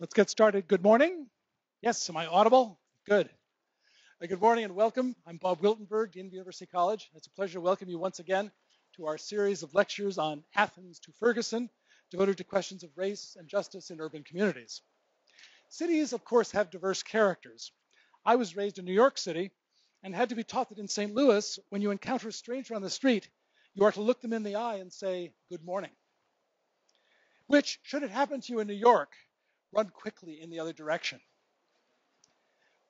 Let's get started. Good morning. Yes, am I audible? Good. Good morning and welcome. I'm Bob Wiltenberg, Dean of University College. It's a pleasure to welcome you once again to our series of lectures on Athens to Ferguson, devoted to questions of race and justice in urban communities. Cities, of course, have diverse characters. I was raised in New York City and had to be taught that in St. Louis, when you encounter a stranger on the street, you are to look them in the eye and say, good morning. Which, should it happen to you in New York, run quickly in the other direction.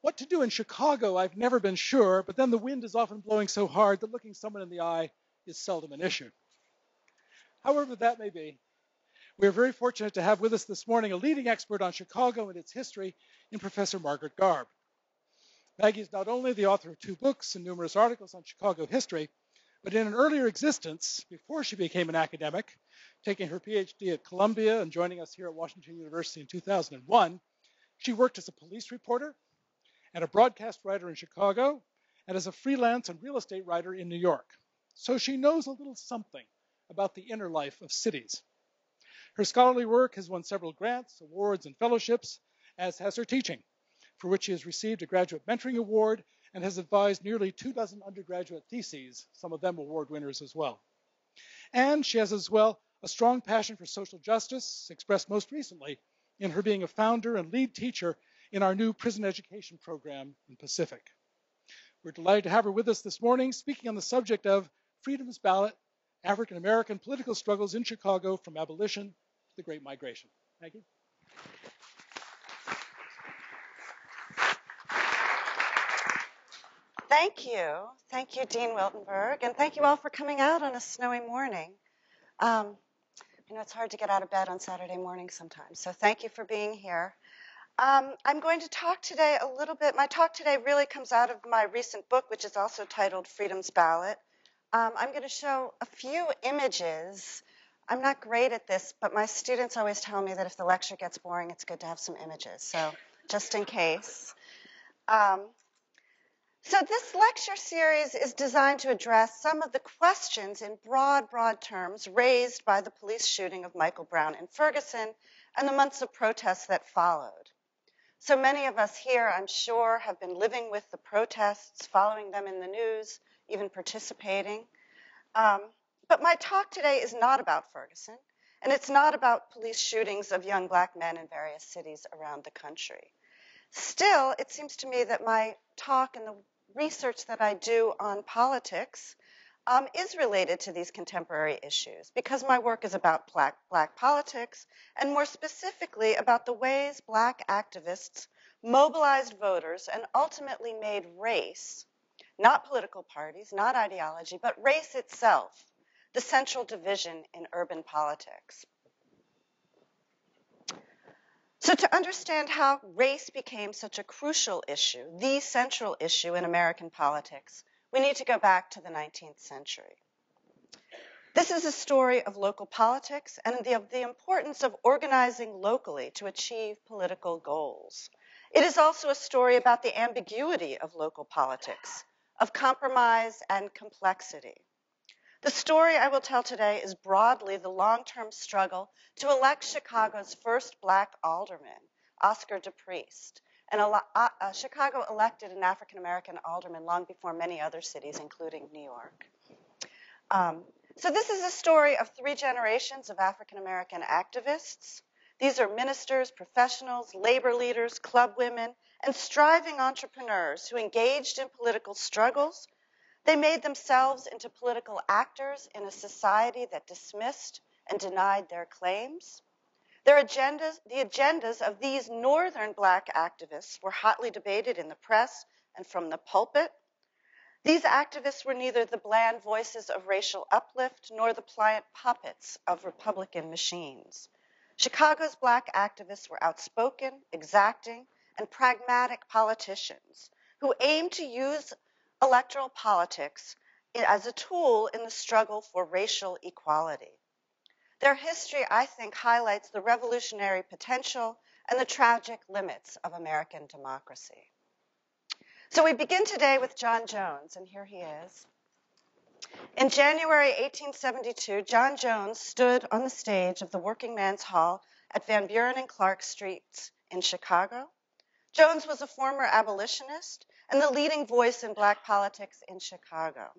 What to do in Chicago, I've never been sure, but then the wind is often blowing so hard that looking someone in the eye is seldom an issue. However that may be, we are very fortunate to have with us this morning a leading expert on Chicago and its history in Professor Margaret Garb. Maggie is not only the author of 2 books and numerous articles on Chicago history, but in an earlier existence, before she became an academic, taking her PhD at Columbia and joining us here at Washington University in 2001, she worked as a police reporter and a broadcast writer in Chicago and as a freelance and real estate writer in New York. So she knows a little something about the inner life of cities. Her scholarly work has won several grants, awards, and fellowships, as has her teaching, for which she has received a graduate mentoring award and has advised nearly 24 undergraduate theses, some of them award winners as well. And she has as well a strong passion for social justice, expressed most recently in her being a founder and lead teacher in our new prison education program in Pacific. We're delighted to have her with us this morning, speaking on the subject of Freedom's Ballot, African American political struggles in Chicago from Abolition to the Great Migration. Thank you. Thank you. Thank you, Dean Wiltenberg, and thank you all for coming out on a snowy morning. You know, it's hard to get out of bed on Saturday morning sometimes, so thank you for being here. I'm going to talk today a little bit. My talk today really comes out of my recent book, which is also titled Freedom's Ballot. I'm going to show a few images. I'm not great at this, but my students always tell me that if the lecture gets boring, it's good to have some images, so just in case. So this lecture series is designed to address some of the questions in broad terms raised by the police shooting of Michael Brown in Ferguson and the months of protests that followed. So many of us here, I'm sure, have been living with the protests, following them in the news, even participating. But my talk today is not about Ferguson, and it's not about police shootings of young black men in various cities around the country. Still, it seems to me that my talk and the research that I do on politics is related to these contemporary issues because my work is about black politics and more specifically about the ways black activists mobilized voters and ultimately made race, not political parties, not ideology, but race itself, the central division in urban politics. So to understand how race became such a crucial issue, the central issue in American politics, we need to go back to the 19th century. This is a story of local politics and of the importance of organizing locally to achieve political goals. It is also a story about the ambiguity of local politics, of compromise and complexity. The story I will tell today is broadly the long-term struggle to elect Chicago's first black alderman, Oscar DePriest. And Chicago elected an African-American alderman long before many other cities, including New York. So this is a story of 3 generations of African-American activists. These are ministers, professionals, labor leaders, club women, and striving entrepreneurs who engaged in political struggles. They made themselves into political actors in a society that dismissed and denied their claims. The agendas of these northern black activists were hotly debated in the press and from the pulpit. These activists were neither the bland voices of racial uplift nor the pliant puppets of Republican machines. Chicago's black activists were outspoken, exacting, and pragmatic politicians who aimed to use electoral politics as a tool in the struggle for racial equality. Their history, I think, highlights the revolutionary potential and the tragic limits of American democracy. So we begin today with John Jones, and here he is. In January 1872, John Jones stood on the stage of the Working Man's Hall at Van Buren and Clark Streets in Chicago. Jones was a former abolitionist and the leading voice in black politics in Chicago.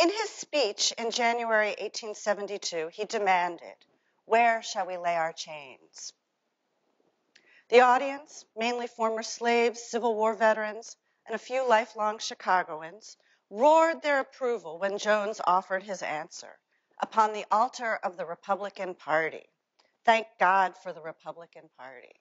In his speech in January 1872, he demanded, "Where shall we lay our chains?" The audience, mainly former slaves, Civil War veterans, and a few lifelong Chicagoans, roared their approval when Jones offered his answer, "Upon the altar of the Republican Party." Thank God for the Republican Party.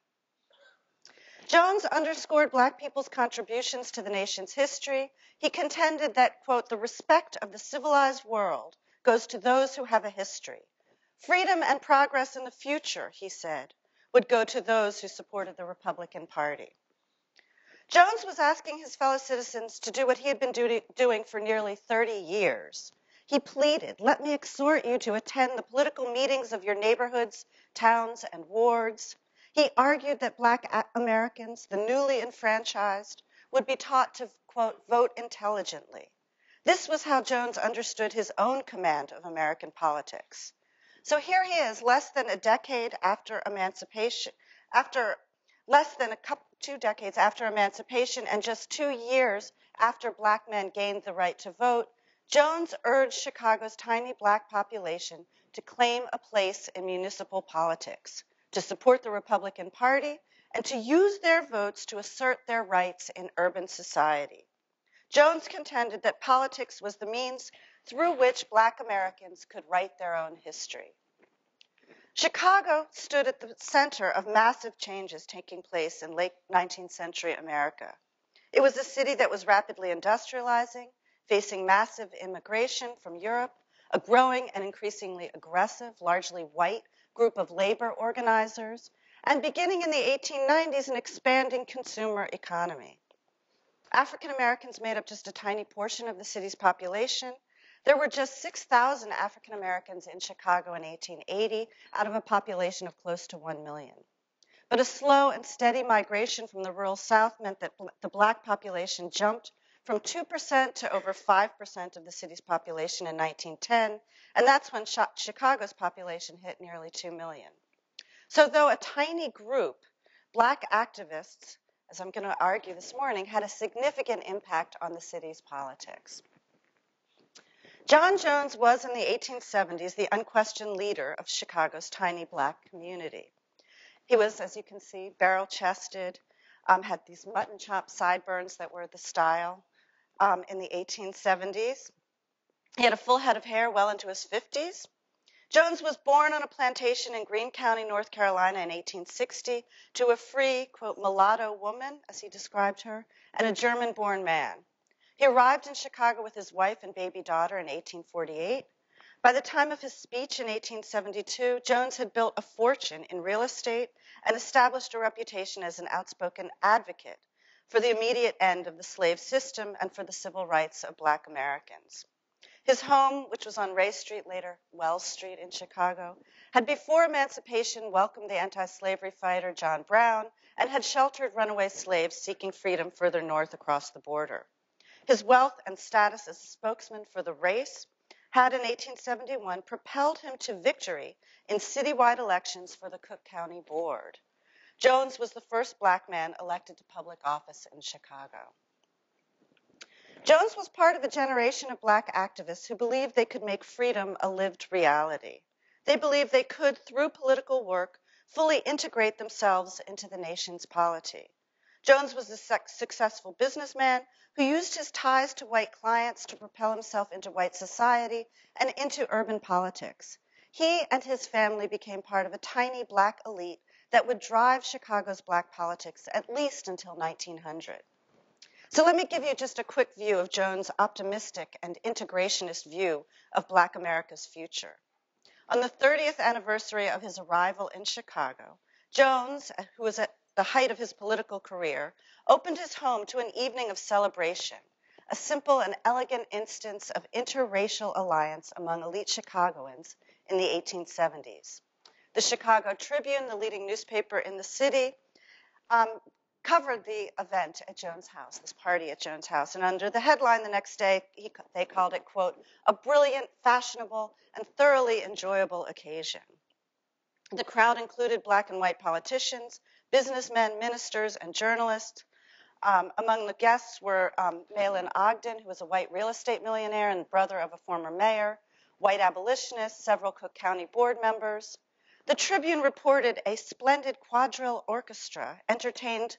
Jones underscored black people's contributions to the nation's history. He contended that, quote, "the respect of the civilized world goes to those who have a history. Freedom and progress in the future," he said, "would go to those who supported the Republican Party." Jones was asking his fellow citizens to do what he had been doing for nearly 30 years. He pleaded, "Let me exhort you to attend the political meetings of your neighborhoods, towns, and wards." He argued that black Americans, the newly enfranchised, would be taught to, quote, "vote intelligently." This was how Jones understood his own command of American politics. So here he is, less than a decade after emancipation, two decades after emancipation, and just 2 years after black men gained the right to vote, Jones urged Chicago's tiny black population to claim a place in municipal politics, to support the Republican Party, and to use their votes to assert their rights in urban society. Jones contended that politics was the means through which black Americans could write their own history. Chicago stood at the center of massive changes taking place in late 19th century America. It was a city that was rapidly industrializing, facing massive immigration from Europe, a growing and increasingly aggressive, largely white group of labor organizers, and beginning in the 1890s, an expanding consumer economy. African Americans made up just a tiny portion of the city's population. There were just 6,000 African Americans in Chicago in 1880 out of a population of close to 1 million. But a slow and steady migration from the rural South meant that the black population jumped from 2% to over 5% of the city's population in 1910, and that's when Chicago's population hit nearly 2 million. So though a tiny group, black activists, as I'm going to argue this morning, had a significant impact on the city's politics. John Jones was in the 1870s the unquestioned leader of Chicago's tiny black community. He was, as you can see, barrel-chested, had these mutton chop sideburns that were the style in the 1870s. He had a full head of hair well into his 50s. Jones was born on a plantation in Greene County, North Carolina in 1860 to a free, quote, "mulatto woman," as he described her, and a German-born man. He arrived in Chicago with his wife and baby daughter in 1848. By the time of his speech in 1872, Jones had built a fortune in real estate and established a reputation as an outspoken advocate for the immediate end of the slave system and for the civil rights of black Americans. His home, which was on Ray Street, later Wells Street in Chicago, had before emancipation welcomed the anti-slavery fighter John Brown and had sheltered runaway slaves seeking freedom further north across the border. His wealth and status as a spokesman for the race had in 1871 propelled him to victory in citywide elections for the Cook County Board. Jones was the first black man elected to public office in Chicago. Jones was part of a generation of black activists who believed they could make freedom a lived reality. They believed they could, through political work, fully integrate themselves into the nation's polity. Jones was a successful businessman who used his ties to white clients to propel himself into white society and into urban politics. He and his family became part of a tiny black elite that would drive Chicago's black politics at least until 1900. So let me give you just a quick view of Jones' optimistic and integrationist view of black America's future. On the 30th anniversary of his arrival in Chicago, Jones, who was at the height of his political career, opened his home to an evening of celebration, a simple and elegant instance of interracial alliance among elite Chicagoans in the 1870s. The Chicago Tribune, the leading newspaper in the city, covered the event at Jones' house, this party at Jones' house. And under the headline the next day, they called it, quote, "a brilliant, fashionable, and thoroughly enjoyable occasion." The crowd included black and white politicians, businessmen, ministers, and journalists. Among the guests were Malin Ogden, who was a white real estate millionaire and brother of a former mayor, white abolitionists, several Cook County board members. The Tribune reported a splendid quadrille orchestra entertained,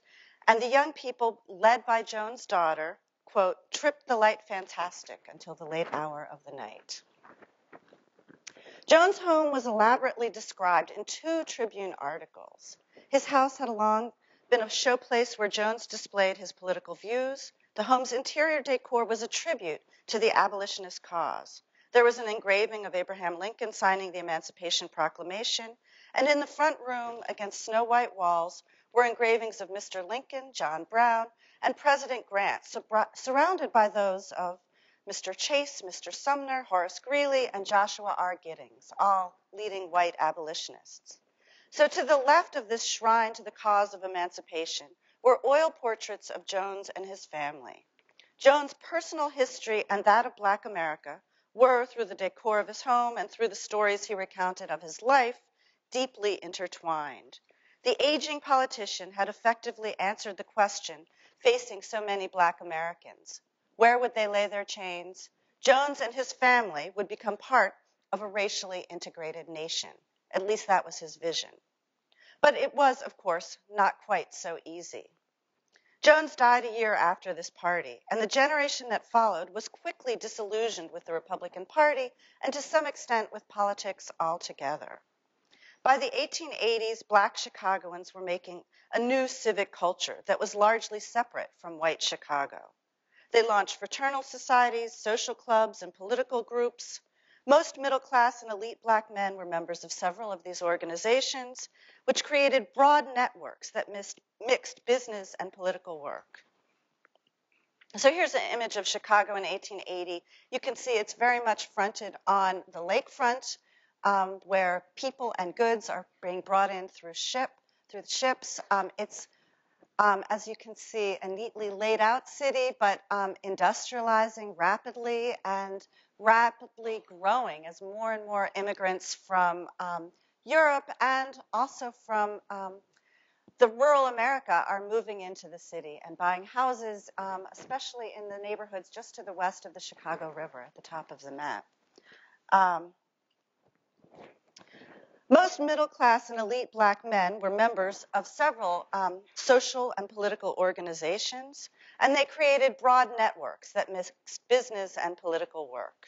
and the young people, led by Joan's daughter, quote, tripped the light fantastic until the late hour of the night. Joan's home was elaborately described in 2 Tribune articles. His house had long been a showplace where Jones displayed his political views. The home's interior decor was a tribute to the abolitionist cause. There was an engraving of Abraham Lincoln signing the Emancipation Proclamation, and in the front room, against snow-white walls, were engravings of Mr. Lincoln, John Brown, and President Grant, surrounded by those of Mr. Chase, Mr. Sumner, Horace Greeley, and Joshua R. Giddings, all leading white abolitionists. So to the left of this shrine to the cause of emancipation were oil portraits of Jones and his family. Jones' personal history and that of Black America were, through the decor of his home and through the stories he recounted of his life, deeply intertwined. The aging politician had effectively answered the question facing so many Black Americans. Where would they lay their chains? Jones and his family would become part of a racially integrated nation. At least that was his vision. But it was, of course, not quite so easy. Jones died a year after this party, and the generation that followed was quickly disillusioned with the Republican Party and to some extent with politics altogether. By the 1880s, Black Chicagoans were making a new civic culture that was largely separate from white Chicago. They launched fraternal societies, social clubs, and political groups. Most middle-class and elite Black men were members of several of these organizations, which created broad networks that mixed business and political work. So here's an image of Chicago in 1880. You can see it's very much fronted on the lakefront, where people and goods are being brought in through the ships. It's as you can see, a neatly laid out city, but industrializing rapidly and rapidly growing as more and more immigrants from Europe and also from the rural America are moving into the city and buying houses, especially in the neighborhoods just to the west of the Chicago River at the top of the map. Most middle-class and elite Black men were members of several social and political organizations, and they created broad networks that mixed business and political work.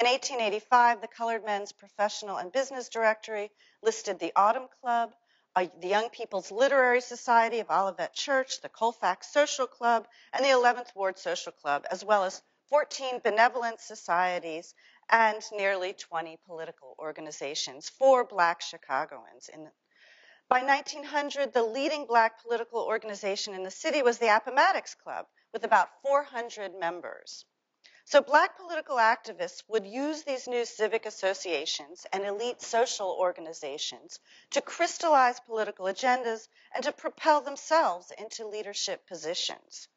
In 1885, the Colored Men's Professional and Business Directory listed the Autumn Club, the Young People's Literary Society of Olivet Church, the Colfax Social Club, and the 11th Ward Social Club, as well as 14 benevolent societies and nearly 20 political organizations for Black Chicagoans. By 1900, the leading Black political organization in the city was the Appomattox Club, with about 400 members. So Black political activists would use these new civic associations and elite social organizations to crystallize political agendas and to propel themselves into leadership positions.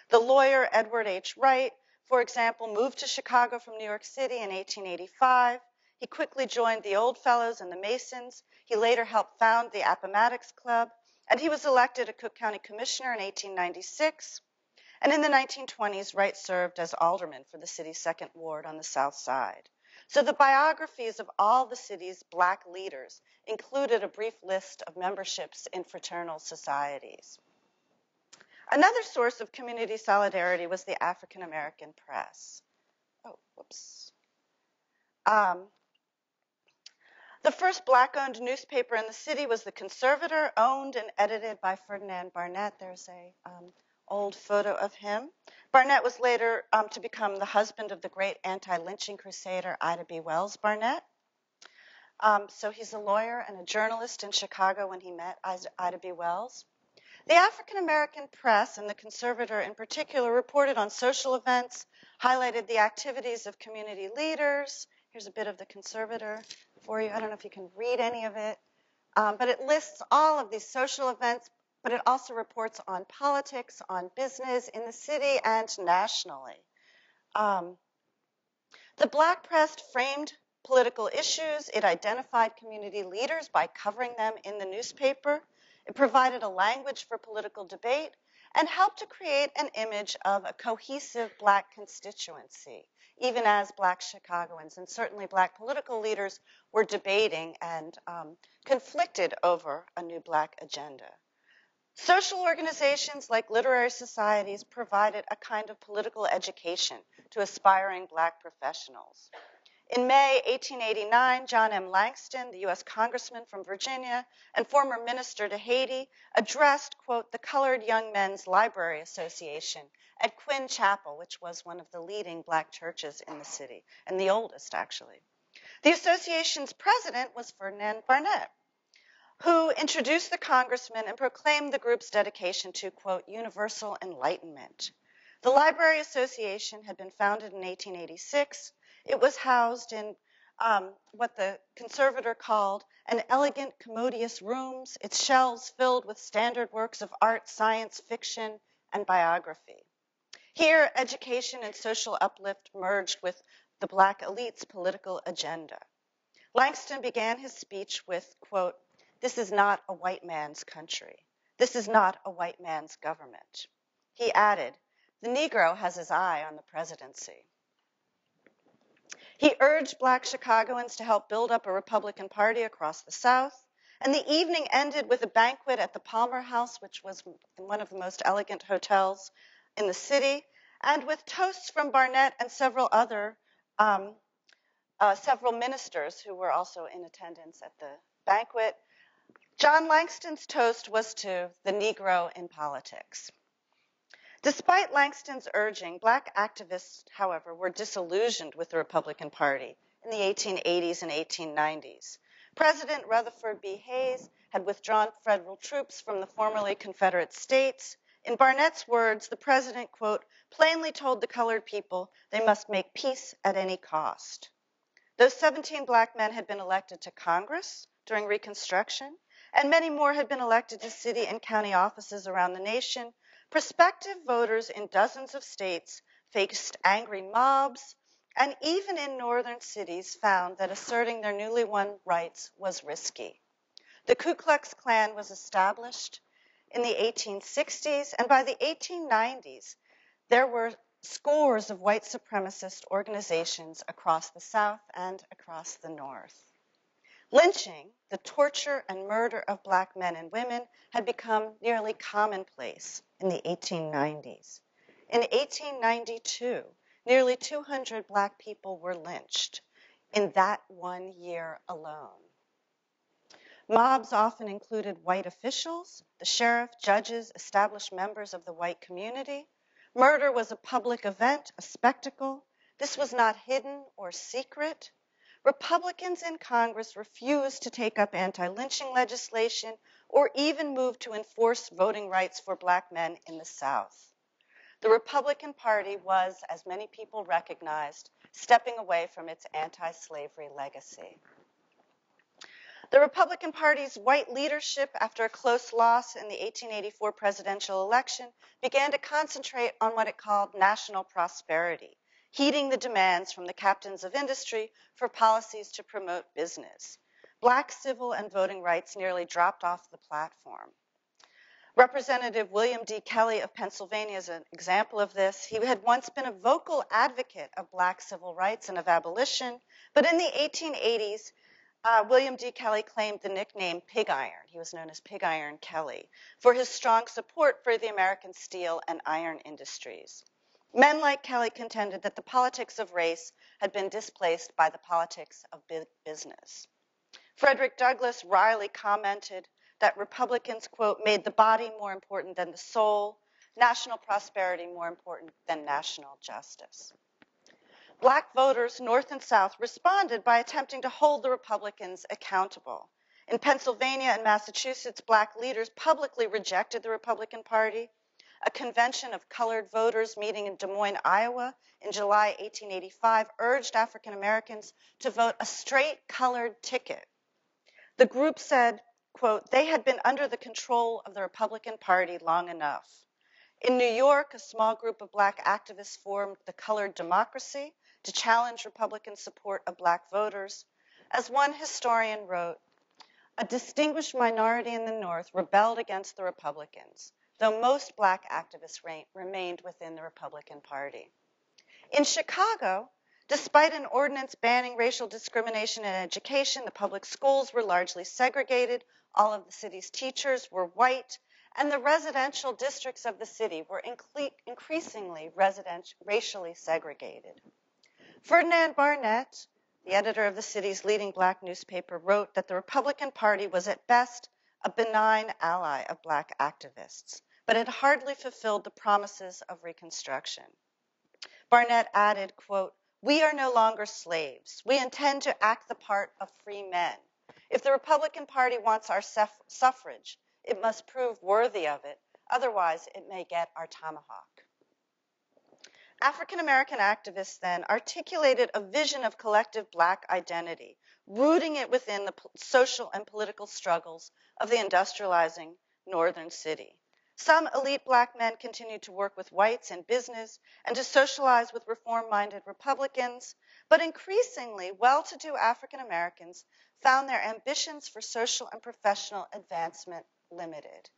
The lawyer Edward H. Wright, for example, moved to Chicago from New York City in 1885. He quickly joined the Old Fellows and the Masons. He later helped found the Appomattox Club, and he was elected a Cook County Commissioner in 1896. And in the 1920s, Wright served as alderman for the city's 2nd Ward on the South Side. So the biographies of all the city's Black leaders included a brief list of memberships in fraternal societies. Another source of community solidarity was the African American press. Oh, whoops. The first Black-owned newspaper in the city was The Conservator, owned and edited by Ferdinand Barnett. There's a old photo of him. Barnett was later to become the husband of the great anti-lynching crusader Ida B. Wells Barnett. So he's a lawyer and a journalist in Chicago when he met Ida B. Wells. The African American press, and The Conservator in particular, reported on social events, highlighted the activities of community leaders. Here's a bit of The Conservator for you. I don't know if you can read any of it, but it lists all of these social events, but it also reports on politics, on business in the city and nationally. The Black press framed political issues. It identified community leaders by covering them in the newspaper. It provided a language for political debate and helped to create an image of a cohesive Black constituency, even as Black Chicagoans and certainly Black political leaders were debating and conflicted over a new Black agenda. Social organizations like literary societies provided a kind of political education to aspiring Black professionals. In May 1889, John M. Langston, the U.S. Congressman from Virginia and former minister to Haiti, addressed, quote, the Colored Young Men's Library Association at Quinn Chapel, which was one of the leading Black churches in the city, and the oldest, actually. The association's president was Ferdinand Barnett, who introduced the congressman and proclaimed the group's dedication to, quote, universal enlightenment. The Library Association had been founded in 1886. It was housed in what the conservator called an elegant, commodious rooms, its shelves filled with standard works of art, science, fiction, and biography. Here, education and social uplift merged with the Black elite's political agenda. Langston began his speech with, quote, this is not a white man's country. This is not a white man's government. He added, the Negro has his eye on the presidency. He urged Black Chicagoans to help build up a Republican Party across the South, and the evening ended with a banquet at the Palmer House, which was one of the most elegant hotels in the city, and with toasts from Barnett and several ministers who were also in attendance at the banquet. John Langston's toast was to the Negro in politics. Despite Langston's urging, Black activists, however, were disillusioned with the Republican Party in the 1880s and 1890s. President Rutherford B. Hayes had withdrawn federal troops from the formerly Confederate states. In Barnett's words, the president, quote, plainly told the colored people they must make peace at any cost. Those 17 Black men had been elected to Congress during Reconstruction, and many more had been elected to city and county offices around the nation. Prospective voters in dozens of states faced angry mobs, and even in northern cities found that asserting their newly won rights was risky. The Ku Klux Klan was established in the 1860s, and by the 1890s, there were scores of white supremacist organizations across the South and across the North. Lynching, the torture and murder of Black men and women, had become nearly commonplace in the 1890s. In 1892, nearly 200 Black people were lynched in that 1 year alone. Mobs often included white officials, the sheriff, judges, established members of the white community. Murder was a public event, a spectacle. This was not hidden or secret. Republicans in Congress refused to take up anti-lynching legislation or even move to enforce voting rights for Black men in the South. The Republican Party was, as many people recognized, stepping away from its anti-slavery legacy. The Republican Party's white leadership, after a close loss in the 1884 presidential election, began to concentrate on what it called national prosperity, heeding the demands from the captains of industry for policies to promote business. Black civil and voting rights nearly dropped off the platform. Representative William D. Kelly of Pennsylvania is an example of this. He had once been a vocal advocate of Black civil rights and of abolition, but in the 1880s, William D. Kelly claimed the nickname Pig Iron. He was known as Pig Iron Kelly for his strong support for the American steel and iron industries. Men like Kelly contended that the politics of race had been displaced by the politics of big business. Frederick Douglass wryly commented that Republicans, quote, made the body more important than the soul, national prosperity more important than national justice. Black voters, North and South, responded by attempting to hold the Republicans accountable. In Pennsylvania and Massachusetts, Black leaders publicly rejected the Republican Party. A convention of colored voters meeting in Des Moines, Iowa, in July 1885, urged African Americans to vote a straight colored ticket. The group said, quote, they had been under the control of the Republican Party long enough. In New York, a small group of Black activists formed the Colored Democracy to challenge Republican support of Black voters. As one historian wrote, a distinguished minority in the North rebelled against the Republicans, though most black activists remained within the Republican Party. In Chicago, despite an ordinance banning racial discrimination in education, the public schools were largely segregated, all of the city's teachers were white, and the residential districts of the city were increasingly racially segregated. Ferdinand Barnett, the editor of the city's leading black newspaper, wrote that the Republican Party was at best a benign ally of black activists, but it hardly fulfilled the promises of Reconstruction. Barnett added, quote, "We are no longer slaves. We intend to act the part of free men. If the Republican Party wants our suffrage, it must prove worthy of it. Otherwise, it may get our tomahawk." African American activists then articulated a vision of collective black identity, rooting it within the social and political struggles of the industrializing northern city. Some elite black men continued to work with whites in business and to socialize with reform-minded Republicans, but increasingly well-to-do African Americans found their ambitions for social and professional advancement limited.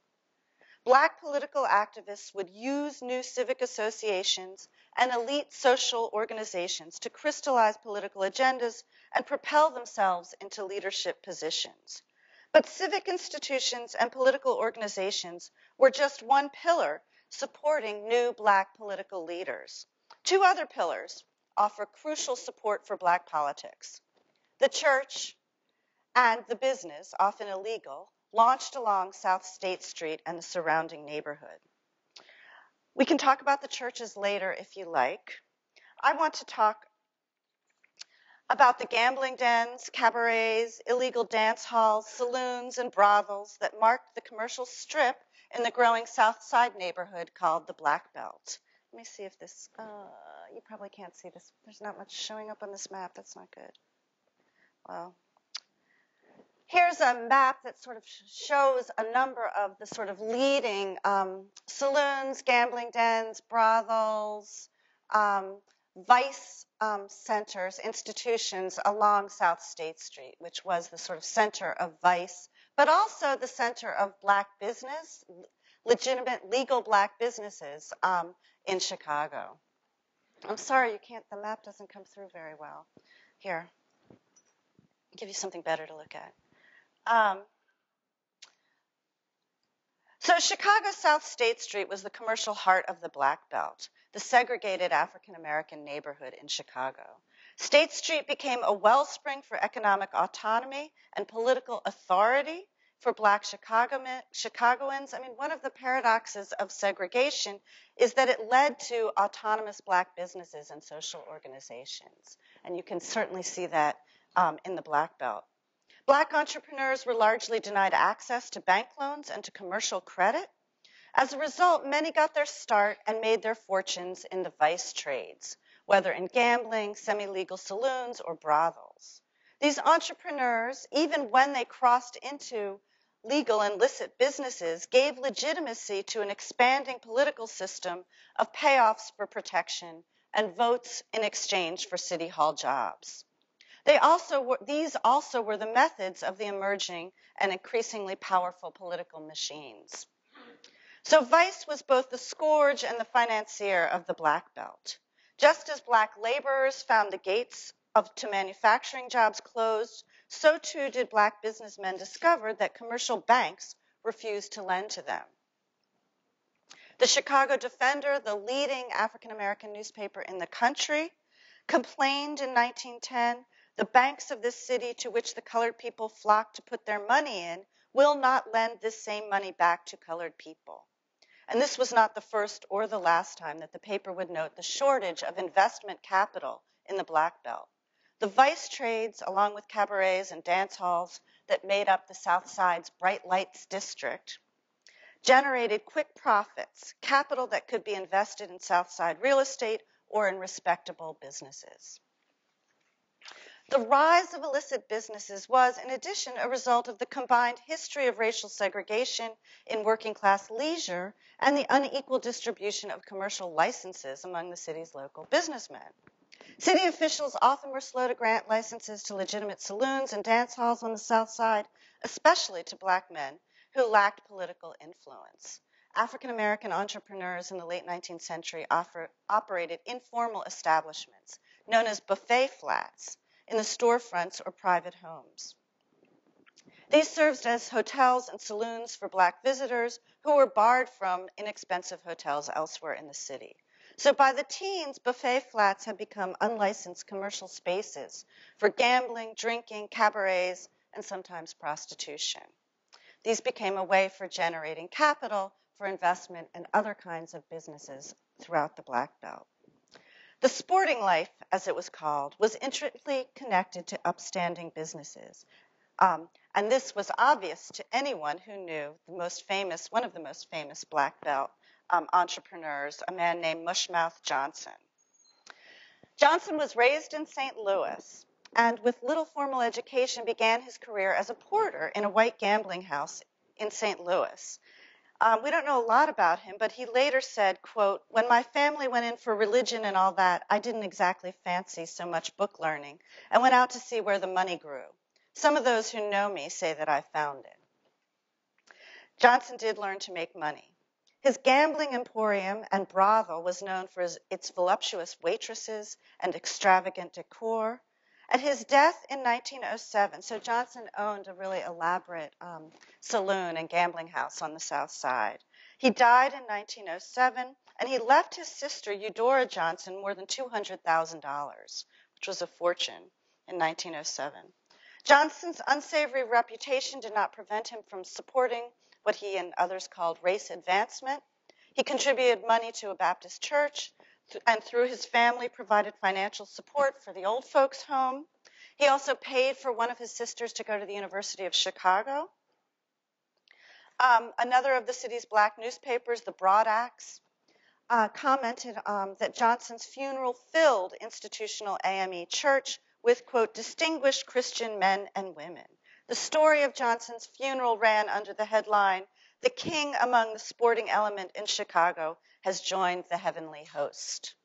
Black political activists would use new civic associations and elite social organizations to crystallize political agendas and propel themselves into leadership positions. But civic institutions and political organizations were just one pillar supporting new black political leaders. Two other pillars offer crucial support for black politics. The church and the business, often illegal, launched along South State Street and the surrounding neighborhood. We can talk about the churches later if you like. I want to talk about the gambling dens, cabarets, illegal dance halls, saloons, and brothels that marked the commercial strip in the growing South Side neighborhood called the Black Belt. Let me see if this, you probably can't see this. There's not much showing up on this map. That's not good. Well, here's a map that sort of shows a number of the sort of leading saloons, gambling dens, brothels, vice centers, institutions along South State Street, which was the sort of center of vice, but also the center of black business, legitimate legal black businesses in Chicago. I'm sorry, the map doesn't come through very well. Here, I'll give you something better to look at. So Chicago's South State Street was the commercial heart of the Black Belt, the segregated African-American neighborhood in Chicago. State Street became a wellspring for economic autonomy and political authority for black Chicagoans. I mean, one of the paradoxes of segregation is that it led to autonomous black businesses and social organizations. And you can certainly see that in the Black Belt. Black entrepreneurs were largely denied access to bank loans and to commercial credit. As a result, many got their start and made their fortunes in the vice trades, whether in gambling, semi-legal saloons, or brothels. These entrepreneurs, even when they crossed into legal and licit businesses, gave legitimacy to an expanding political system of payoffs for protection and votes in exchange for city hall jobs. These also were the methods of the emerging and increasingly powerful political machines. So vice was both the scourge and the financier of the Black Belt. Just as black laborers found the gates to manufacturing jobs closed, so too did black businessmen discover that commercial banks refused to lend to them. The Chicago Defender, the leading African-American newspaper in the country, complained in 1910, "The banks of this city to which the colored people flock to put their money in will not lend this same money back to colored people." And this was not the first or the last time that the paper would note the shortage of investment capital in the Black Belt. The vice trades, along with cabarets and dance halls that made up the South Side's Bright Lights district, generated quick profits, capital that could be invested in South Side real estate or in respectable businesses. The rise of illicit businesses was, in addition, a result of the combined history of racial segregation in working-class leisure and the unequal distribution of commercial licenses among the city's local businessmen. City officials often were slow to grant licenses to legitimate saloons and dance halls on the South Side, especially to black men who lacked political influence. African American entrepreneurs in the late 19th century operated informal establishments known as buffet flats in the storefronts or private homes. These served as hotels and saloons for black visitors who were barred from inexpensive hotels elsewhere in the city. So by the teens, buffet flats had become unlicensed commercial spaces for gambling, drinking, cabarets, and sometimes prostitution. These became a way for generating capital for investment in other kinds of businesses throughout the Black Belt. The sporting life, as it was called, was intricately connected to upstanding businesses. And this was obvious to anyone who knew one of the most famous Black Belt entrepreneurs, a man named Mushmouth Johnson. Johnson was raised in St. Louis and with little formal education began his career as a porter in a white gambling house in St. Louis. We don't know a lot about him, but he later said, quote, "When my family went in for religion and all that, I didn't exactly fancy so much book learning and went out to see where the money grew. Some of those who know me say that I found it." Johnson did learn to make money. His gambling emporium and brothel was known for its voluptuous waitresses and extravagant decor. At his death in 1907, so Johnson owned a really elaborate saloon and gambling house on the South Side. He died in 1907, and he left his sister, Eudora Johnson, more than $200,000, which was a fortune in 1907. Johnson's unsavory reputation did not prevent him from supporting what he and others called race advancement. He contributed money to a Baptist church and through his family provided financial support for the old folks' home. He also paid for one of his sisters to go to the University of Chicago. Another of the city's black newspapers, the Broadax, commented that Johnson's funeral filled institutional AME church with, quote, distinguished Christian men and women. The story of Johnson's funeral ran under the headline, "The King among the sporting element in Chicago has joined the heavenly host."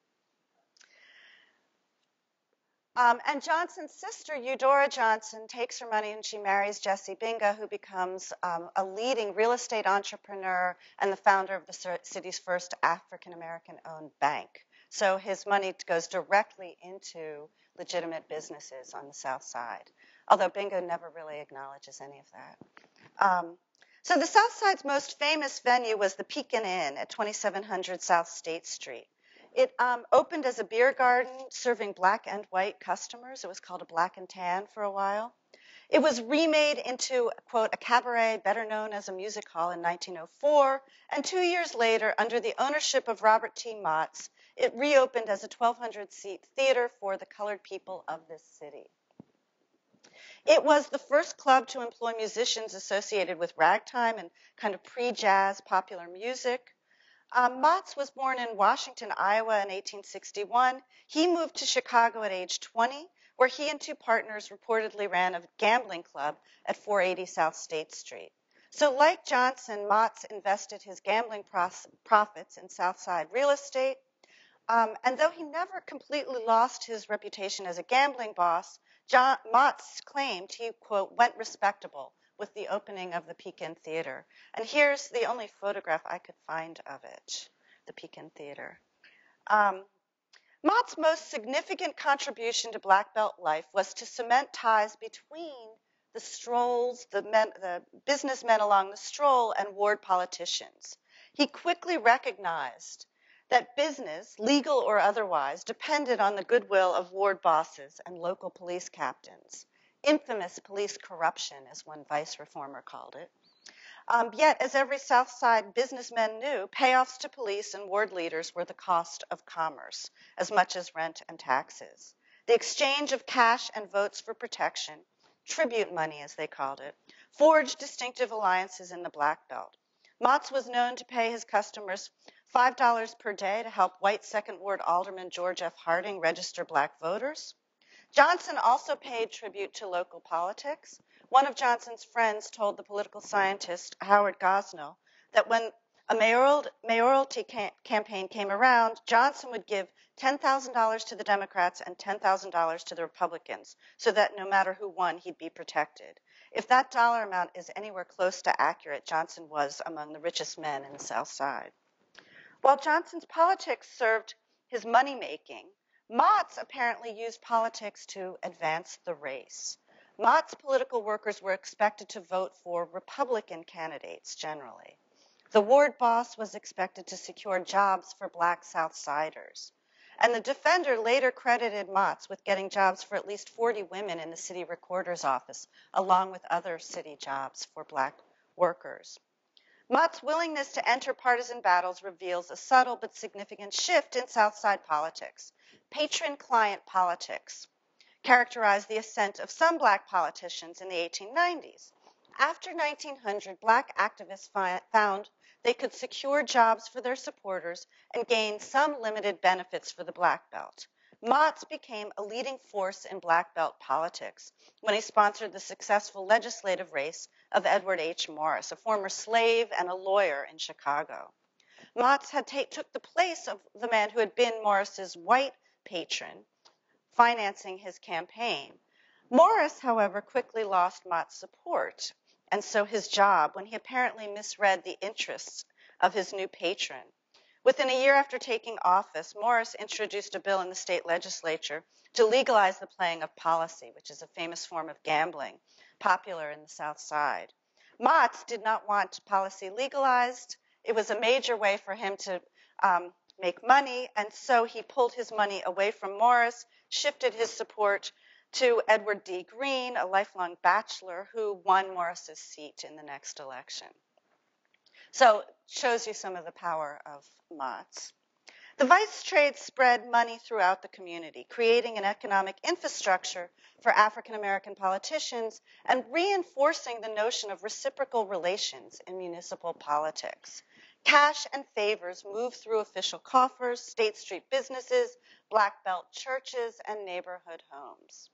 And Johnson's sister, Eudora Johnson, takes her money and she marries Jesse Binga, who becomes a leading real estate entrepreneur and the founder of the city's first African-American-owned bank. So his money goes directly into legitimate businesses on the South Side, although Binga never really acknowledges any of that. So the South Side's most famous venue was the Pekin Inn at 2700 South State Street. It opened as a beer garden serving black and white customers. It was called a Black and Tan for a while. It was remade into, quote, a cabaret better known as a music hall in 1904. And 2 years later, under the ownership of Robert T. Motts, it reopened as a 1,200-seat theater for the colored people of this city. It was the first club to employ musicians associated with ragtime and kind of pre-jazz popular music. Motts was born in Washington, Iowa in 1861. He moved to Chicago at age 20, where he and two partners reportedly ran a gambling club at 480 South State Street. So like Johnson, Motts invested his gambling profits in South Side real estate. And though he never completely lost his reputation as a gambling boss, Motts claimed he, quote, went respectable with the opening of the Pekin Theater. And here's the only photograph I could find of it, the Pekin Theater. Mott's most significant contribution to Black Belt life was to cement ties between the strolls, the businessmen along the stroll, and ward politicians. He quickly recognized that business, legal or otherwise, depended on the goodwill of ward bosses and local police captains. Infamous police corruption, as one vice reformer called it. Yet, as every South Side businessman knew, payoffs to police and ward leaders were the cost of commerce, as much as rent and taxes. The exchange of cash and votes for protection, tribute money as they called it, forged distinctive alliances in the Black Belt. Motts was known to pay his customers $5 per day to help white Second Ward Alderman George F. Harding register black voters. Johnson also paid tribute to local politics. One of Johnson's friends told the political scientist Howard Gosnell that when a mayoralty campaign came around, Johnson would give $10,000 to the Democrats and $10,000 to the Republicans, so that no matter who won, he'd be protected. If that dollar amount is anywhere close to accurate, Johnson was among the richest men in the South Side. While Johnson's politics served his money-making, Mott's apparently used politics to advance the race. Mott's political workers were expected to vote for Republican candidates generally. The ward boss was expected to secure jobs for black South Siders. And the Defender later credited Mott's with getting jobs for at least 40 women in the city recorder's office, along with other city jobs for black workers. Mott's willingness to enter partisan battles reveals a subtle but significant shift in South Side politics. Patron-client politics characterized the ascent of some black politicians in the 1890s. After 1900, black activists found they could secure jobs for their supporters and gain some limited benefits for the Black Belt. Mott's became a leading force in Black Belt politics when he sponsored the successful legislative race of Edward H. Morris, a former slave and a lawyer in Chicago. Mott's took the place of the man who had been Morris's white patron, financing his campaign. Morris, however, quickly lost Mott's support, and so his job, when he apparently misread the interests of his new patron. Within a year after taking office, Morris introduced a bill in the state legislature to legalize the playing of policy, which is a famous form of gambling, popular in the South Side. Mott's did not want policy legalized. It was a major way for him to make money, and so he pulled his money away from Morris, shifted his support to Edward D. Green, a lifelong bachelor who won Morris's seat in the next election. So it shows you some of the power of Mott's. The vice trade spread money throughout the community, creating an economic infrastructure for African American politicians and reinforcing the notion of reciprocal relations in municipal politics. Cash and favors moved through official coffers, State Street businesses, Black Belt churches, and neighborhood homes.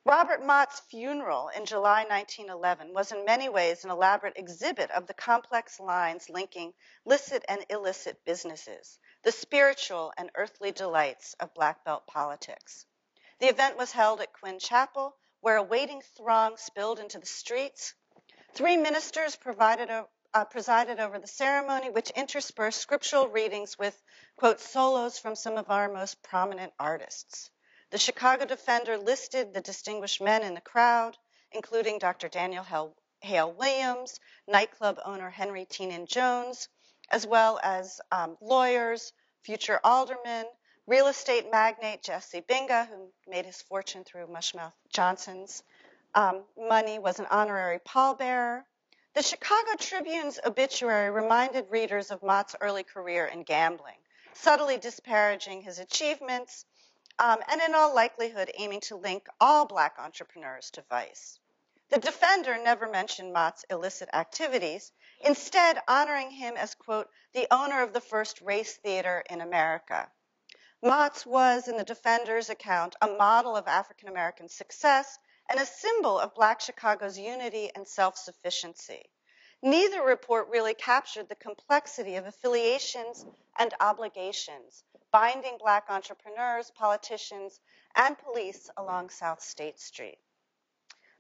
Robert Mott's funeral in July 1911 was in many ways an elaborate exhibit of the complex lines linking licit and illicit businesses, the spiritual and earthly delights of Black Belt politics. The event was held at Quinn Chapel, where a waiting throng spilled into the streets. 3 ministers presided over the ceremony, which interspersed scriptural readings with, quote, solos from some of our most prominent artists. The Chicago Defender listed the distinguished men in the crowd, including Dr. Daniel Hale Williams, nightclub owner Henry Teenan Jones, as well as lawyers, future aldermen, real estate magnate Jesse Binga, who made his fortune through Mushmouth Johnson's money, was an honorary pallbearer. The Chicago Tribune's obituary reminded readers of Mott's early career in gambling, subtly disparaging his achievements, and in all likelihood aiming to link all black entrepreneurs to vice. The Defender never mentioned Mott's illicit activities, instead honoring him as, quote, the owner of the first race theater in America. Mott's was, in the Defender's account, a model of African American success and a symbol of Black Chicago's unity and self-sufficiency. Neither report really captured the complexity of affiliations and obligations binding Black entrepreneurs, politicians, and police along South State Street.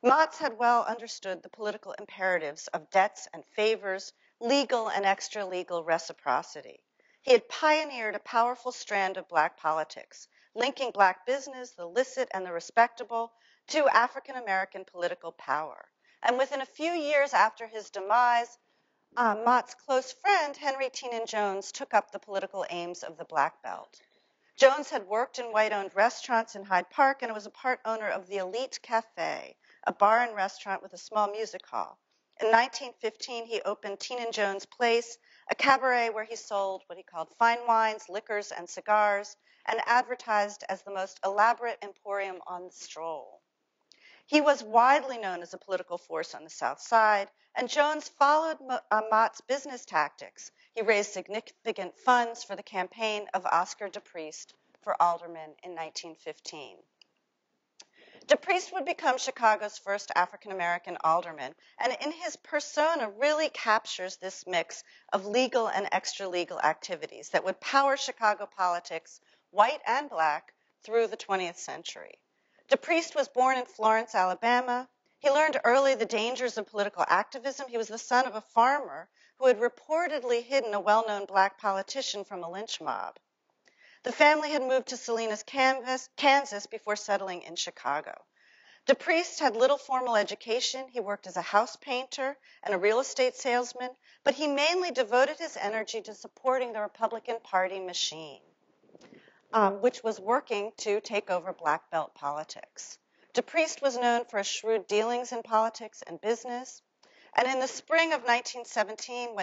Mott's had well understood the political imperatives of debts and favors, legal and extra-legal reciprocity. He had pioneered a powerful strand of Black politics, linking Black business, the licit and the respectable, to African American political power. And within a few years after his demise, Mott's close friend, Henry Teenan Jones, took up the political aims of the Black Belt. Jones had worked in white-owned restaurants in Hyde Park and was a part owner of the Elite Cafe, a bar and restaurant with a small music hall. In 1915, he opened Teenan Jones Place, a cabaret where he sold what he called fine wines, liquors, and cigars, and advertised as the most elaborate emporium on the stroll. He was widely known as a political force on the South Side, and Jones followed Mott's business tactics. He raised significant funds for the campaign of Oscar DePriest for alderman in 1915. DePriest would become Chicago's first African-American alderman, and in his persona really captures this mix of legal and extra-legal activities that would power Chicago politics, white and black, through the 20th century. DePriest was born in Florence, Alabama. He learned early the dangers of political activism. He was the son of a farmer who had reportedly hidden a well-known black politician from a lynch mob. The family had moved to Salinas, Kansas before settling in Chicago. DePriest had little formal education. He worked as a house painter and a real estate salesman, but he mainly devoted his energy to supporting the Republican Party machine, which was working to take over black belt politics. DePriest was known for his shrewd dealings in politics and business. And in the spring of 1917,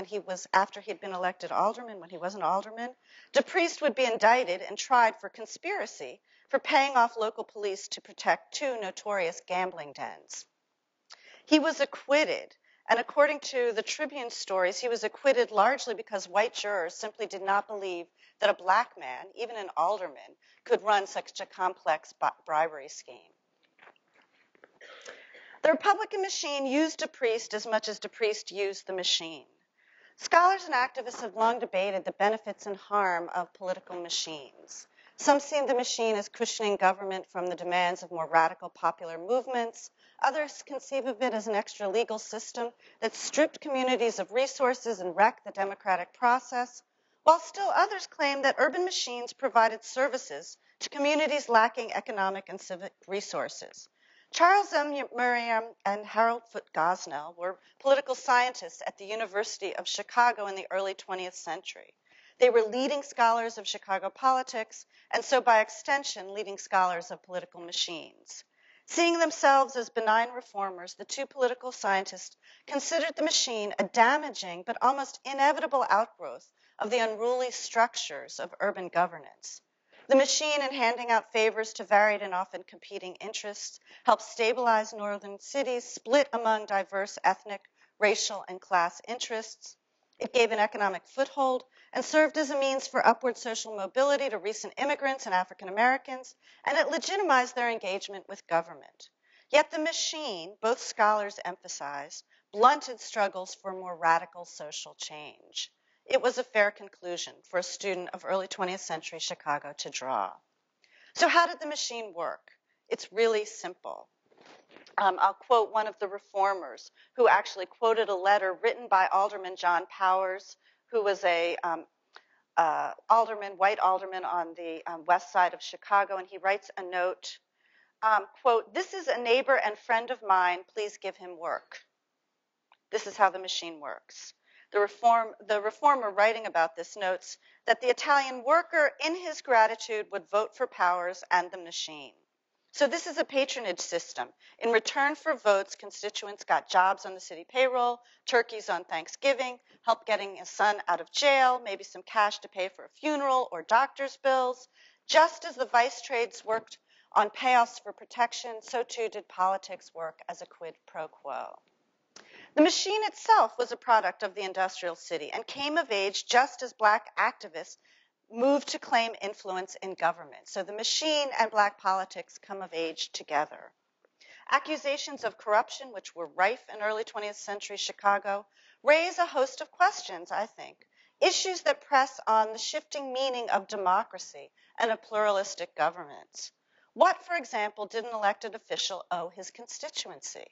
after he'd been elected alderman, when he was an alderman, DePriest would be indicted and tried for conspiracy for paying off local police to protect two notorious gambling dens. He was acquitted, and according to the Tribune stories, he was acquitted largely because white jurors simply did not believe that a black man, even an alderman, could run such a complex bribery scheme. The Republican machine used DePriest as much as DePriest used the machine. Scholars and activists have long debated the benefits and harm of political machines. Some see the machine as cushioning government from the demands of more radical popular movements. Others conceive of it as an extra-legal system that stripped communities of resources and wrecked the democratic process, while still others claim that urban machines provided services to communities lacking economic and civic resources. Charles M. Merriam and Harold Foote Gosnell were political scientists at the University of Chicago in the early 20th century. They were leading scholars of Chicago politics, and so by extension, leading scholars of political machines. Seeing themselves as benign reformers, the two political scientists considered the machine a damaging but almost inevitable outgrowth of the unruly structures of urban governance. The machine, in handing out favors to varied and often competing interests, helped stabilize northern cities split among diverse ethnic, racial, and class interests. It gave an economic foothold and served as a means for upward social mobility to recent immigrants and African Americans, and it legitimized their engagement with government. Yet the machine, both scholars emphasize, blunted struggles for more radical social change. It was a fair conclusion for a student of early 20th century Chicago to draw. So how did the machine work? It's really simple. I'll quote one of the reformers who actually quoted a letter written by Alderman John Powers, who was a white alderman on the west side of Chicago, and he writes a note, quote, "This is a neighbor and friend of mine, please give him work." This is how the machine works. The reformer writing about this notes that the Italian worker, in his gratitude, would vote for Powers and the machine. So this is a patronage system. In return for votes, constituents got jobs on the city payroll, turkeys on Thanksgiving, help getting a son out of jail, maybe some cash to pay for a funeral or doctor's bills. Just as the vice trades worked on payoffs for protection, so too did politics work as a quid pro quo. The machine itself was a product of the industrial city and came of age just as black activists moved to claim influence in government. So the machine and black politics come of age together. Accusations of corruption, which were rife in early 20th century Chicago, raise a host of questions, I think. Issues that press on the shifting meaning of democracy and of pluralistic governments. What, for example, did an elected official owe his constituency?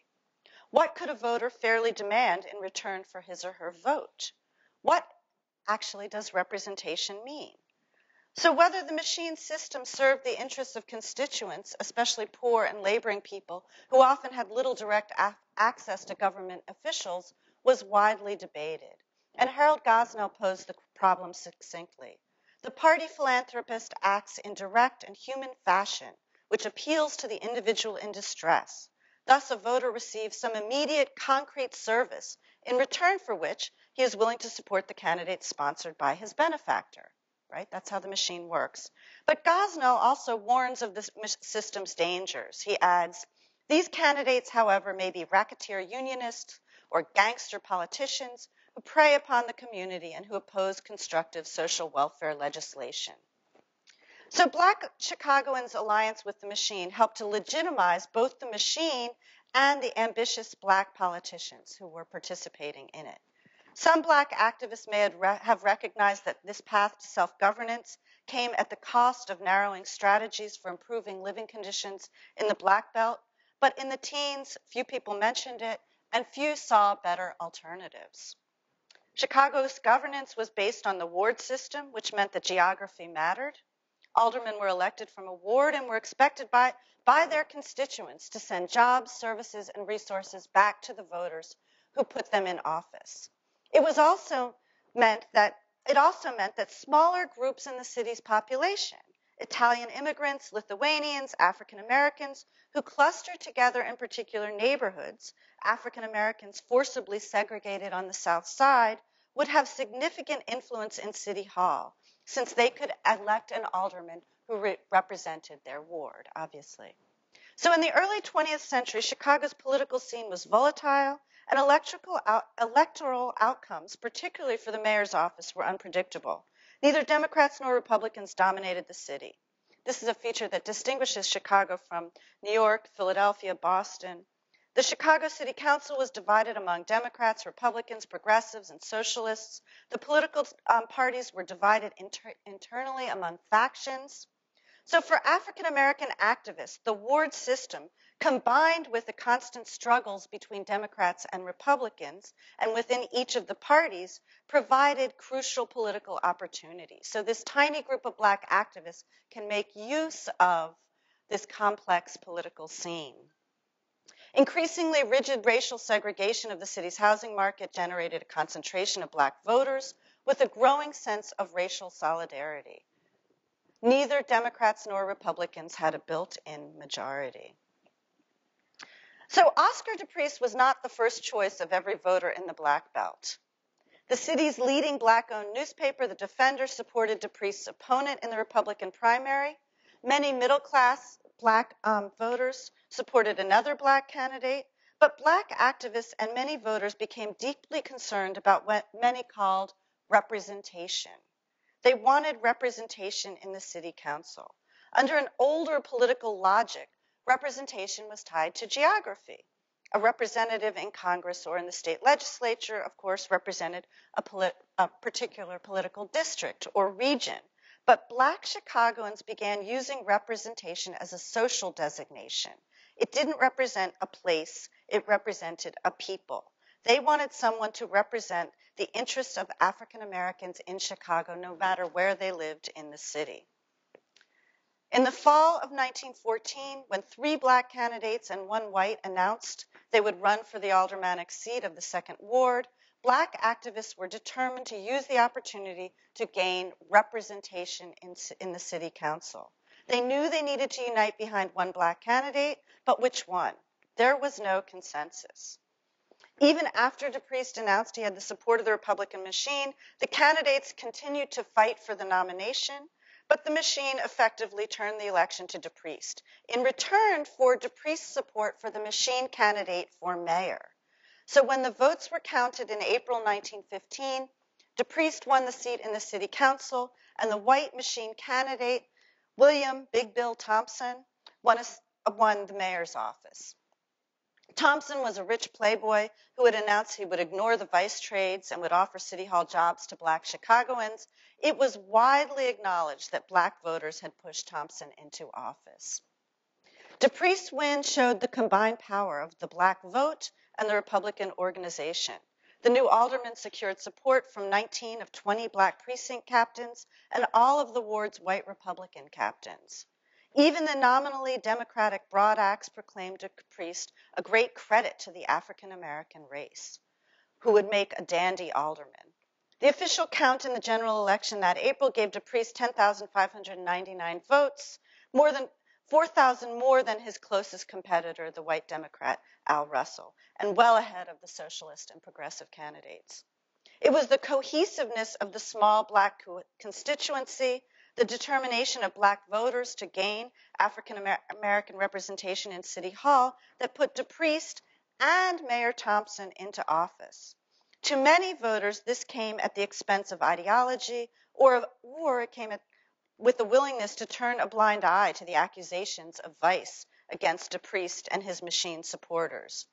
What could a voter fairly demand in return for his or her vote? What actually does representation mean? So whether the machine system served the interests of constituents, especially poor and laboring people who often had little direct access to government officials, was widely debated. And Harold Gosnell posed the problem succinctly. The party philanthropist acts in direct and human fashion, which appeals to the individual in distress. Thus, a voter receives some immediate, concrete service, in return for which he is willing to support the candidate sponsored by his benefactor. Right? That's how the machine works. But Gosnell also warns of this system's dangers. He adds, these candidates, however, may be racketeer unionists or gangster politicians who prey upon the community and who oppose constructive social welfare legislation. So Black Chicagoans' alliance with the machine helped to legitimize both the machine and the ambitious Black politicians who were participating in it. Some Black activists may have recognized that this path to self-governance came at the cost of narrowing strategies for improving living conditions in the Black Belt, but in the teens, few people mentioned it, and few saw better alternatives. Chicago's governance was based on the ward system, which meant that geography mattered. Aldermen were elected from a ward and were expected by their constituents to send jobs, services, and resources back to the voters who put them in office. It also meant that smaller groups in the city's population, Italian immigrants, Lithuanians, African Americans, who clustered together in particular neighborhoods, African Americans forcibly segregated on the South Side, would have significant influence in City Hall, since they could elect an alderman who represented their ward, obviously. So in the early 20th century, Chicago's political scene was volatile, and electoral outcomes, particularly for the mayor's office, were unpredictable. Neither Democrats nor Republicans dominated the city. This is a feature that distinguishes Chicago from New York, Philadelphia, Boston. The Chicago City Council was divided among Democrats, Republicans, progressives, and socialists. The political parties were divided internally among factions. So for African American activists, the ward system, combined with the constant struggles between Democrats and Republicans and within each of the parties, provided crucial political opportunities. So this tiny group of Black activists can make use of this complex political scene. Increasingly rigid racial segregation of the city's housing market generated a concentration of Black voters with a growing sense of racial solidarity. Neither Democrats nor Republicans had a built-in majority. So Oscar DePriest was not the first choice of every voter in the Black Belt. The city's leading Black-owned newspaper, The Defender, supported DePriest's opponent in the Republican primary. Many middle-class Black voters supported another Black candidate, but Black activists and many voters became deeply concerned about what many called representation. They wanted representation in the city council. Under an older political logic, representation was tied to geography. A representative in Congress or in the state legislature, of course, represented a particular political district or region. But Black Chicagoans began using representation as a social designation. It didn't represent a place, it represented a people. They wanted someone to represent the interests of African Americans in Chicago, no matter where they lived in the city. In the fall of 1914, when 3 Black candidates and 1 white announced they would run for the aldermanic seat of the 2nd Ward, Black activists were determined to use the opportunity to gain representation in the city council. They knew they needed to unite behind 1 Black candidate, but which one? There was no consensus. Even after DePriest announced he had the support of the Republican machine, the candidates continued to fight for the nomination, but the machine effectively turned the election to DePriest in return for DePriest's support for the machine candidate for mayor. So when the votes were counted in April 1915, DePriest won the seat in the city council, and the white machine candidate, William Big Bill Thompson, won the mayor's office. Thompson was a rich playboy who had announced he would ignore the vice trades and would offer City Hall jobs to Black Chicagoans. It was widely acknowledged that Black voters had pushed Thompson into office. DePriest's win showed the combined power of the Black vote and the Republican organization. The new alderman secured support from 19 of 20 Black precinct captains and all of the ward's white Republican captains. Even the nominally Democratic Broad Acts proclaimed DePriest a great credit to the African American race, who would make a dandy alderman. The official count in the general election that April gave DePriest 10,599 votes, more than 4,000 more than his closest competitor, the white Democrat Al Russell, and well ahead of the socialist and progressive candidates. It was the cohesiveness of the small Black constituency, the determination of Black voters to gain African American representation in City Hall that put DePriest and Mayor Thompson into office. To many voters, this came at the expense of ideology, or it came at with the willingness to turn a blind eye to the accusations of vice against DePriest and his machine supporters.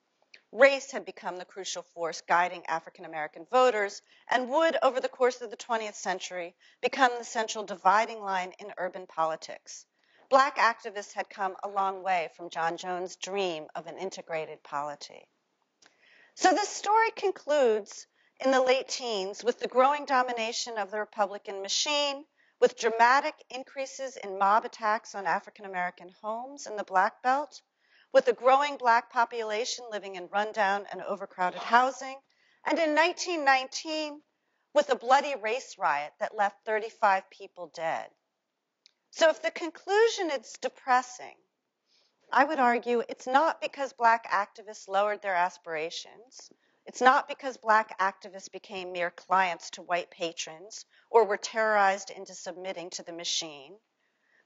Race had become the crucial force guiding African American voters and would, over the course of the 20th century, become the central dividing line in urban politics. Black activists had come a long way from John Jones' dream of an integrated polity. So this story concludes in the late teens with the growing domination of the Republican machine, with dramatic increases in mob attacks on African American homes in the Black Belt, with a growing Black population living in rundown and overcrowded housing, and in 1919, with a bloody race riot that left 35 people dead. So if the conclusion is depressing, I would argue it's not because Black activists lowered their aspirations. It's not because Black activists became mere clients to white patrons or were terrorized into submitting to the machine.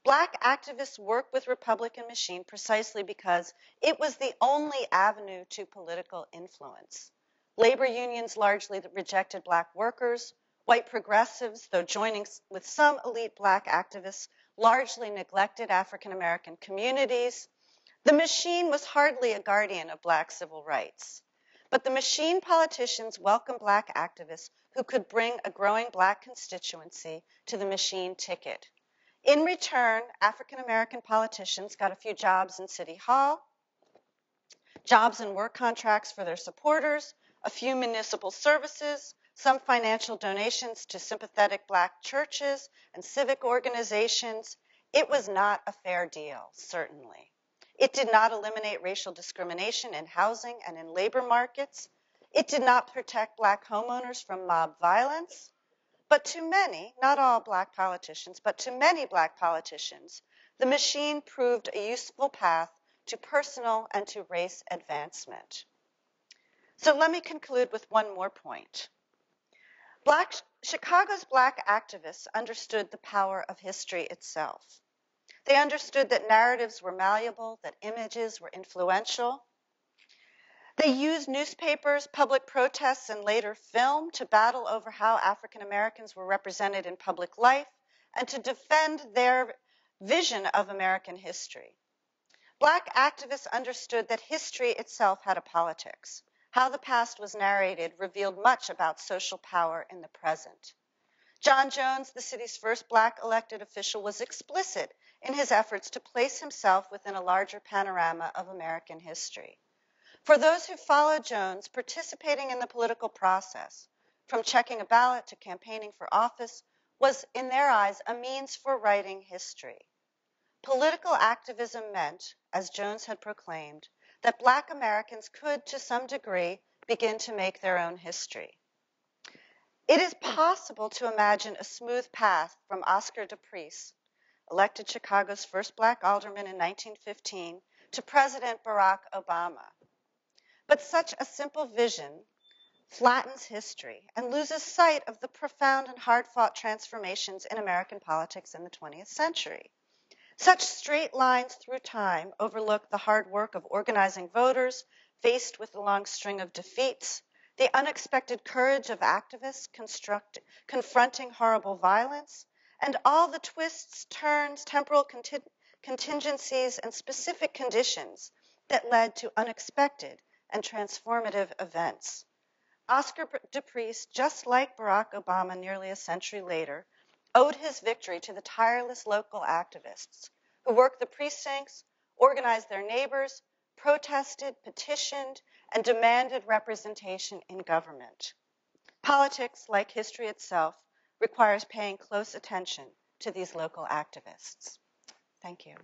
Black activists worked with Republican machine precisely because it was the only avenue to political influence. Labor unions largely rejected Black workers. White progressives, though joining with some elite Black activists, largely neglected African American communities. The machine was hardly a guardian of Black civil rights. But the machine politicians welcomed Black activists who could bring a growing Black constituency to the machine ticket. In return, African American politicians got a few jobs in City Hall, jobs and work contracts for their supporters, a few municipal services, some financial donations to sympathetic Black churches and civic organizations. It was not a fair deal, certainly. It did not eliminate racial discrimination in housing and in labor markets. It did not protect Black homeowners from mob violence. But to many, not all Black politicians, but to many Black politicians, the machine proved a useful path to personal and to race advancement. So let me conclude with one more point. Chicago's Black activists understood the power of history itself. They understood that narratives were malleable, that images were influential. They used newspapers, public protests, and later film to battle over how African Americans were represented in public life and to defend their vision of American history. Black activists understood that history itself had a politics. How the past was narrated revealed much about social power in the present. John Jones, the city's first Black elected official, was explicit in his efforts to place himself within a larger panorama of American history. For those who followed Jones, participating in the political process, from checking a ballot to campaigning for office, was, in their eyes, a means for writing history. Political activism meant, as Jones had proclaimed, that Black Americans could, to some degree, begin to make their own history. It is possible to imagine a smooth path from Oscar DePriest, elected Chicago's first Black alderman in 1915, to President Barack Obama. But such a simple vision flattens history and loses sight of the profound and hard-fought transformations in American politics in the 20th century. Such straight lines through time overlook the hard work of organizing voters faced with a long string of defeats, the unexpected courage of activists confronting horrible violence, and all the twists, turns, temporal contingencies, and specific conditions that led to unexpected and transformative events. Oscar DePriest, just like Barack Obama nearly a century later, owed his victory to the tireless local activists who worked the precincts, organized their neighbors, protested, petitioned, and demanded representation in government. Politics, like history itself, requires paying close attention to these local activists. Thank you.